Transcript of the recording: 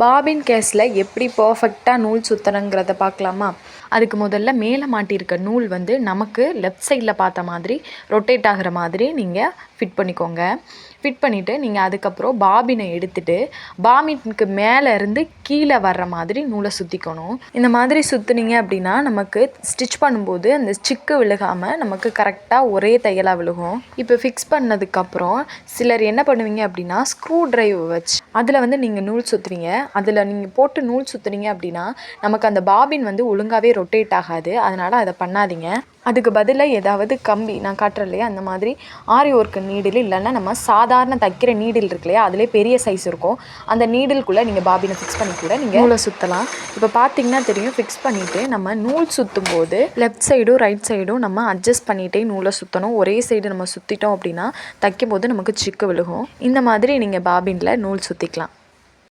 Bobbin கேஸில் எப்படி பர்ஃபெக்டாக நூல் சுற்றணுங்கிறத பார்க்கலாமா? அதுக்கு முதல்ல மேலே மாட்டியிருக்க நூல் வந்து நமக்கு லெஃப்ட் சைடில் பார்த்த மாதிரி ரொட்டேட் ஆகிற மாதிரி நீங்கள் ஃபிட் பண்ணிக்கோங்க. ஃபிட் பண்ணிவிட்டு நீங்கள் அதுக்கப்புறம் பாபினை எடுத்துகிட்டு பாபினுக்கு மேலே இருந்து கீழே வர்ற மாதிரி நூலை சுற்றிக்கணும். இந்த மாதிரி சுற்றுனீங்க அப்படின்னா நமக்கு ஸ்டிச் பண்ணும்போது அந்த சிக்கு விழுகாமல் நமக்கு கரெக்டாக ஒரே தையலாக விழுகும். இப்போ ஃபிக்ஸ் பண்ணதுக்கப்புறம் சிலர் என்ன பண்ணுவீங்க அப்படின்னா ஸ்க்ரூ ட்ரைவ் வச்சு அதில் வந்து நீங்கள் நூல் சுற்றுவீங்க. அதில் நீங்கள் போட்டு நூல் சுற்றுனீங்க அப்படின்னா நமக்கு அந்த பாபின் வந்து ஒழுங்காகவே ரொட்டேட் ஆகாது. அதனால் அதை பண்ணாதீங்க. அதுக்கு பதிலாக ஏதாவது கம்பி நான் காட்டுறேன் இல்லையா, அந்த மாதிரி ஆரி ஒர்க்கு நீடில் இல்லைன்னா நம்ம சாதாரண தைக்கிற நீடில் இருக்கு இல்லையா, அதிலே பெரிய சைஸ் இருக்கும். அந்த நீடில்குள்ளே நீங்கள் பாபினை ஃபிக்ஸ் பண்ணி கூட நீங்கள் நூலை சுற்றலாம். இப்போ பார்த்தீங்கன்னா தெரியும், ஃபிக்ஸ் பண்ணிவிட்டு நம்ம நூல் சுற்றும் போது லெஃப்ட் சைடும் ரைட் சைடும் நம்ம அட்ஜஸ்ட் பண்ணிகிட்டே நூலை சுற்றணும். ஒரே சைடு நம்ம சுற்றிட்டோம் அப்படின்னா தைக்கும் போது நமக்கு சிக்கு விழுகும். இந்த மாதிரி நீங்கள் பாபினில் நூல் சுற்றிக்கலாம்.